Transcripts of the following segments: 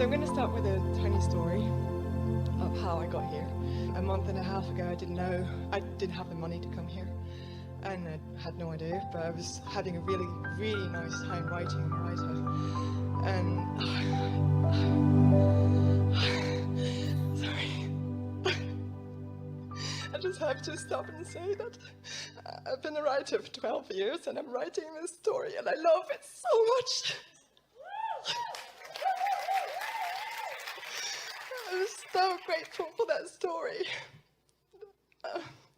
I'm going to start with a tiny story of how I got here. A month and a half ago, I didn't have the money to come here. And I had no idea, but I was having a really, really nice time writing on a writer. And sorry. I just have to stop and say that I've been a writer for 12 years and I'm writing this story and I love it so much. I'm so grateful for that story.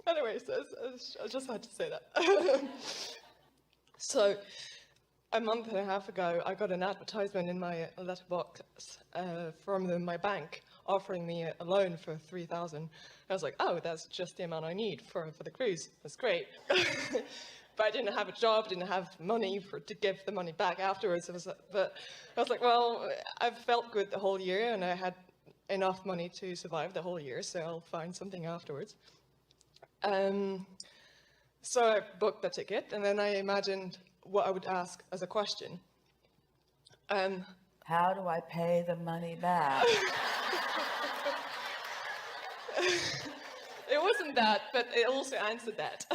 Anyways, I just had to say that. So, a month and a half ago, I got an advertisement in my letterbox from my bank offering me a loan for $3,000. I was like, oh, that's just the amount I need for the cruise. That's great. But I didn't have a job, didn't have money to give the money back afterwards. But I was like, well, I've felt good the whole year, and I had enough money to survive the whole year, so I'll find something afterwards. So I booked the ticket, and then I imagined what I would ask as a question. How do I pay the money back? It wasn't that, but it also answered that.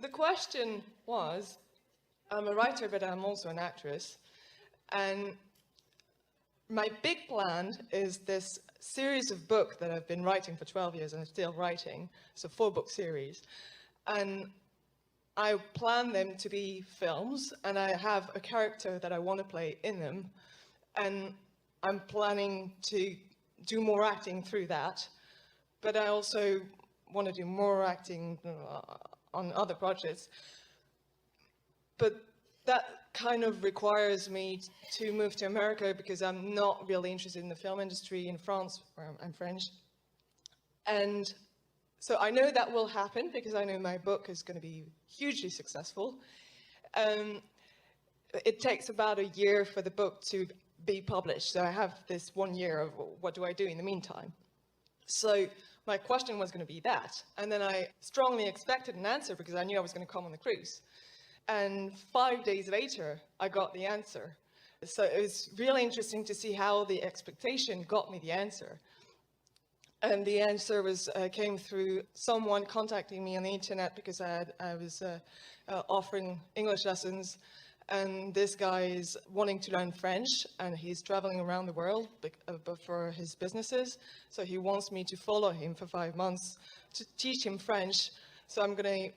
The question was, I'm a writer, but I'm also an actress, and my big plan is this series of books that I've been writing for 12 years and I'm still writing. It's a 4-book series. And I plan them to be films, and I have a character that I want to play in them. And I'm planning to do more acting through that. But I also want to do more acting on other projects. But that kind of requires me to move to America because I'm not really interested in the film industry in France, where I'm French. And so I know that will happen because I know my book is going to be hugely successful. It takes about a year for the book to be published. So I have this 1 year of what do I do in the meantime. So my question was going to be that. And then I strongly expected an answer because I knew I was going to come on the cruise. And 5 days later, I got the answer. So it was really interesting to see how the expectation got me the answer. And the answer came through someone contacting me on the internet because I was offering English lessons. And this guy is wanting to learn French, and he's traveling around the world for his businesses. So he wants me to follow him for 5 months to teach him French. So I'm going to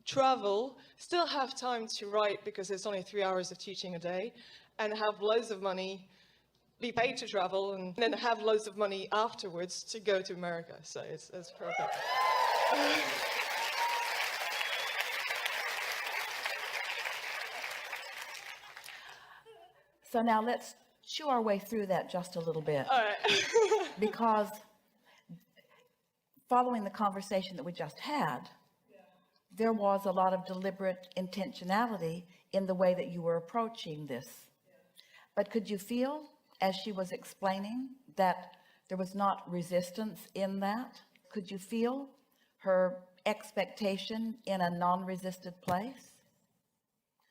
travel, still have time to write because it's only 3 hours of teaching a day, and have loads of money, be paid to travel, and then have loads of money afterwards to go to America. So it's perfect. So now let's chew our way through that just a little bit. All right. Because following the conversation that we just had, there was a lot of deliberate intentionality in the way that you were approaching this. But could you feel, as she was explaining, that there was not resistance in that? Could you feel her expectation in a non-resisted place?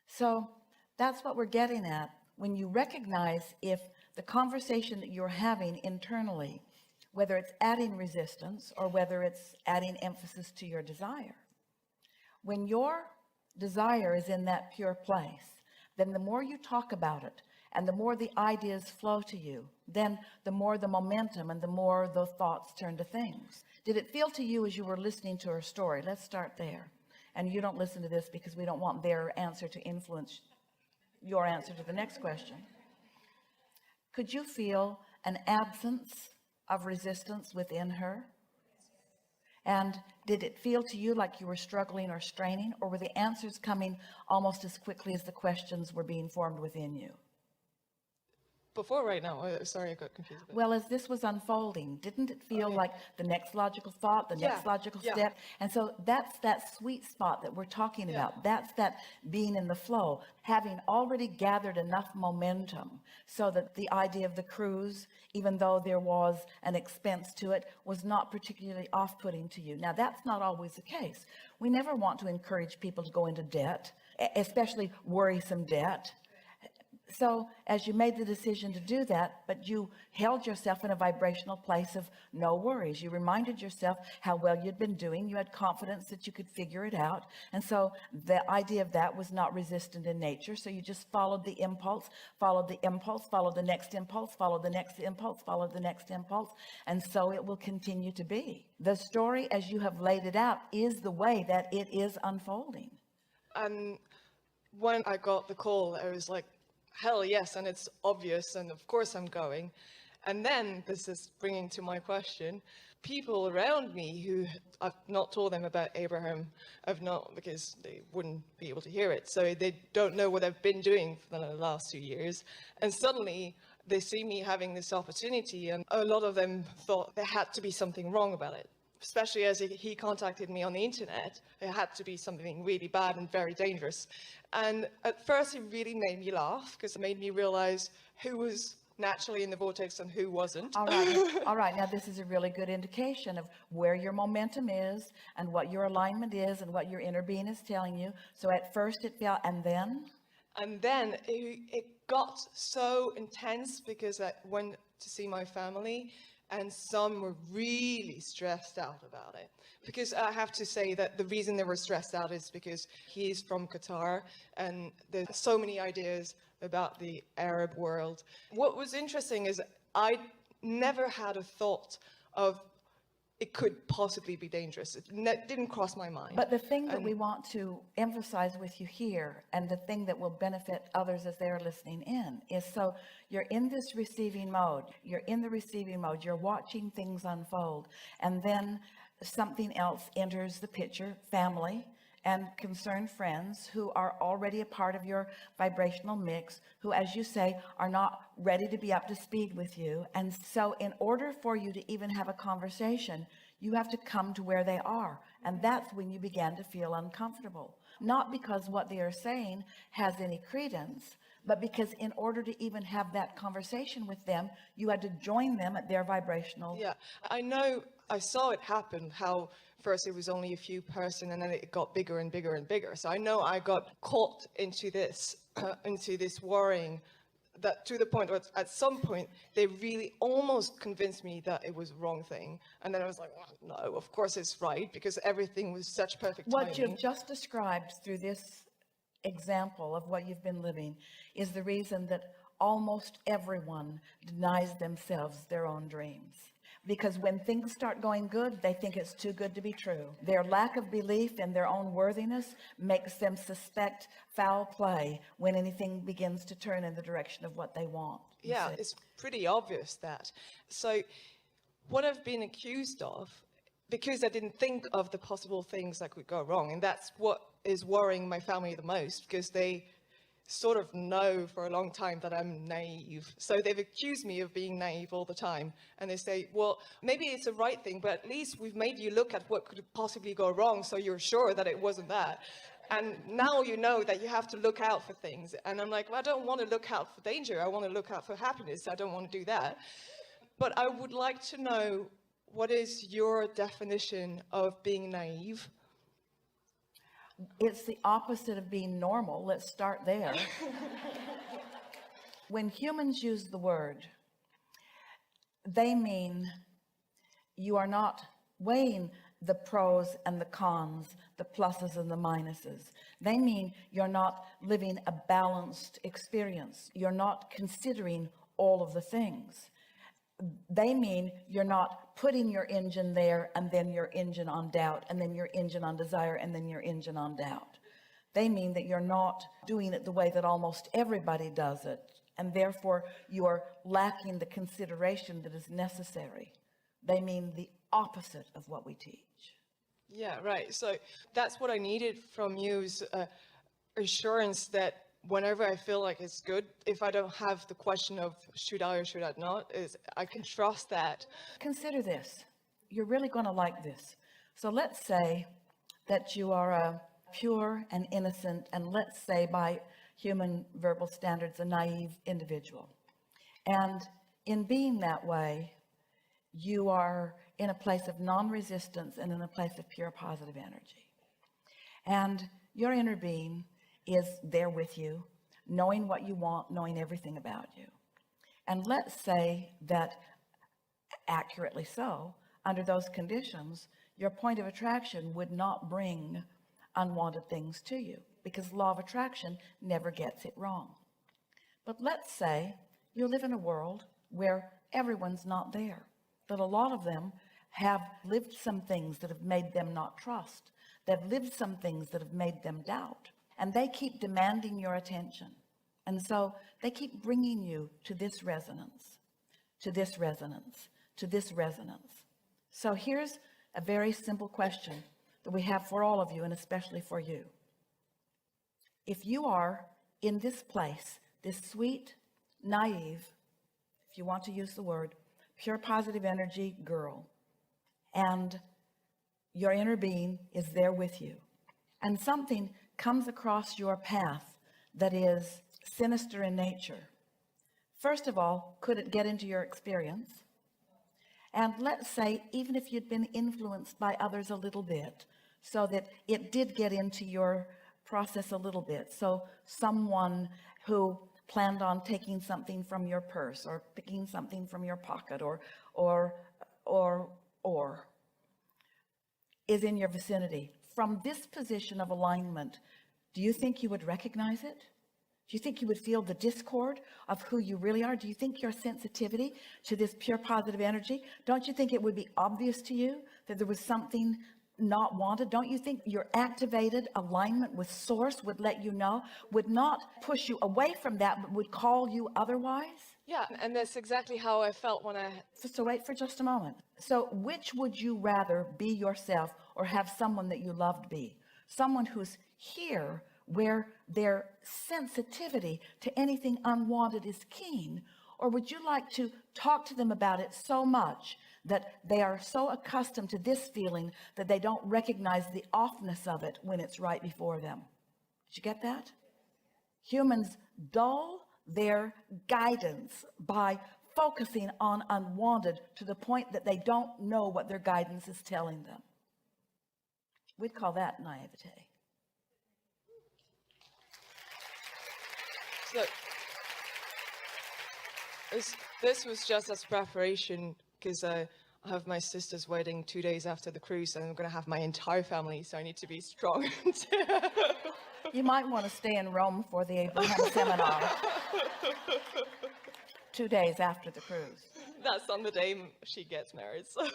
So that's what we're getting at. When you recognize if the conversation that you're having internally, whether it's adding resistance or whether it's adding emphasis to your desire, when your desire is in that pure place, then the more you talk about it and the more the ideas flow to you, then the more the momentum and the more the thoughts turn to things. Did it feel to you as you were listening to her story? Let's start there. And you don't listen to this because we don't want their answer to influence your answer to the next question. Could you feel an absence of resistance within her? And did it feel to you like you were struggling or straining, or were the answers coming almost as quickly as the questions were being formed within you? Before right now, sorry, I got confused. Well, as this was unfolding, didn't it feel like the next logical thought, the next logical step? And so that's that sweet spot that we're talking about. That's that being in the flow, having already gathered enough momentum so that the idea of the cruise, even though there was an expense to it, was not particularly off-putting to you. Now, that's not always the case. We never want to encourage people to go into debt, especially worrisome debt. So as you made the decision to do that, but you held yourself in a vibrational place of no worries. You reminded yourself how well you'd been doing. You had confidence that you could figure it out. And so the idea of that was not resistant in nature. So you just followed the impulse, followed the impulse, followed the next impulse, followed the next impulse, followed the next impulse. And so it will continue to be. The story as you have laid it out is the way that it is unfolding. And when I got the call, I was like, hell yes, and it's obvious, and of course I'm going. And then, this is bringing to my question, people around me who I've not told them about Abraham, I've not, because they wouldn't be able to hear it, so they don't know what I've been doing for the last 2 years. And suddenly, they see me having this opportunity, and a lot of them thought there had to be something wrong about it. Especially as he contacted me on the internet, it had to be something really bad and very dangerous. And at first it really made me laugh, because it made me realize who was naturally in the vortex and who wasn't. All right. All right. Now, this is a really good indication of where your momentum is and what your alignment is and what your inner being is telling you. So at first it felt, and then? And then it got so intense because I went to see my family, and some were really stressed out about it. Because I have to say that the reason they were stressed out is because he's from Qatar, and there's so many ideas about the Arab world. What was interesting is I never had a thought of it could possibly be dangerous. It didn't cross my mind. But the thing that we want to emphasize with you here, and the thing that will benefit others as they're listening in, is so you're in this receiving mode. You're in the receiving mode. You're watching things unfold. And then something else enters the picture, family and concerned friends who are already a part of your vibrational mix, who, as you say, are not ready to be up to speed with you. And so in order for you to even have a conversation, you have to come to where they are. And that's when you began to feel uncomfortable. Not because what they are saying has any credence, but because in order to even have that conversation with them, you had to join them at their vibrational. Yeah, I know, I saw it happen, how first it was only a few person and then it got bigger and bigger and bigger. So I know I got caught into this worrying, that to the point where at some point they really almost convinced me that it was the wrong thing. And then I was like, well, no, of course it's right, because everything was such perfect timing. What you've just described through this example of what you've been living is the reason that almost everyone denies themselves their own dreams. Because when things start going good, they think it's too good to be true. Their lack of belief in their own worthiness makes them suspect foul play when anything begins to turn in the direction of what they want. Yeah, it's pretty obvious that. So what I've been accused of, because I didn't think of the possible things that could go wrong, and that's what is worrying my family the most, because they sort of know for a long time that I'm naive. So they've accused me of being naive all the time. And they say, well, maybe it's the right thing, but at least we've made you look at what could possibly go wrong, so you're sure that it wasn't that. And now you know that you have to look out for things. And I'm like, well, I don't want to look out for danger. I want to look out for happiness. I don't want to do that. But I would like to know, what is your definition of being naive? It's the opposite of being normal. Let's start there. When humans use the word, they mean you are not weighing the pros and the cons, the pluses and the minuses. They mean you're not living a balanced experience. You're not considering all of the things. They mean you're not putting your engine there and then your engine on doubt and then your engine on desire and then your engine on doubt. They mean that you're not doing it the way that almost everybody does it, and therefore you are lacking the consideration that is necessary. They mean the opposite of what we teach. Yeah, right. So that's what I needed from you, is assurance that whenever I feel like it's good, if I don't have the question of should I or should I not, is I can trust that. Consider this. You're really going to like this. So let's say that you are a pure and innocent, and let's say by human verbal standards, a naive individual. And in being that way, you are in a place of non-resistance and in a place of pure positive energy. And your inner being is there with you, knowing what you want, knowing everything about you. And let's say that, accurately so, under those conditions, your point of attraction would not bring unwanted things to you, because law of attraction never gets it wrong. But let's say you live in a world where everyone's not there, that a lot of them have lived some things that have made them not trust. They've lived some things that have made them doubt, and they keep demanding your attention. And so they keep bringing you to this resonance, to this resonance, to this resonance. So here's a very simple question that we have for all of you, and especially for you. If you are in this place, this sweet, naive, if you want to use the word, pure positive energy girl, and your inner being is there with you, and something comes across your path that is sinister in nature, first of all, could it get into your experience? And let's say, even if you'd been influenced by others a little bit, so that it did get into your process a little bit, so someone who planned on taking something from your purse, or picking something from your pocket, or is in your vicinity, from this position of alignment, do you think you would recognize it? Do you think you would feel the discord of who you really are? Do you think your sensitivity to this pure positive energy, don't you think it would be obvious to you that there was something not wanted? Don't you think your activated alignment with source would let you know, would not push you away from that, but would call you otherwise? Yeah, and that's exactly how I felt when I... So wait for just a moment. So which would you rather be yourself, or have someone that you loved be? Someone who's here, where their sensitivity to anything unwanted is keen? Or would you like to talk to them about it so much that they are so accustomed to this feeling that they don't recognize the offness of it when it's right before them? Did you get that? Humans dull their guidance by focusing on unwanted to the point that they don't know what their guidance is telling them. We'd call that naivete. So this was just as preparation, because I have my sister's wedding 2 days after the cruise, and I'm going to have my entire family, so I need to be strong. You might want to stay in Rome for the Abraham seminar 2 days after the cruise. That's on the day she gets married. So.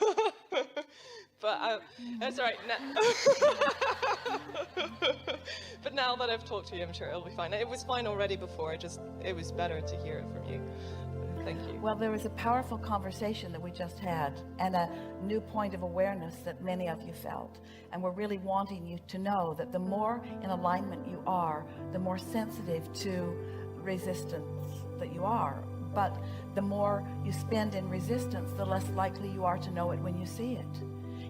But that's all right. But now that I've talked to you, I'm sure it'll be fine. It was fine already before. It was better to hear it from you. Thank you. Well, there was a powerful conversation that we just had, and a new point of awareness that many of you felt. And we're really wanting you to know that the more in alignment you are, the more sensitive to resistance that you are. But the more you spend in resistance, the less likely you are to know it when you see it.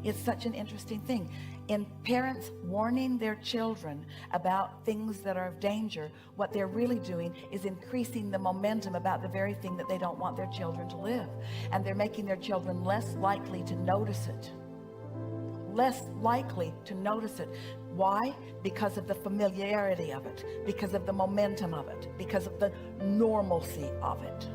It's such an interesting thing. In parents warning their children about things that are of danger, what they're really doing is increasing the momentum about the very thing that they don't want their children to live. And they're making their children less likely to notice it. Less likely to notice it. Why? Because of the familiarity of it, because of the momentum of it, because of the normalcy of it.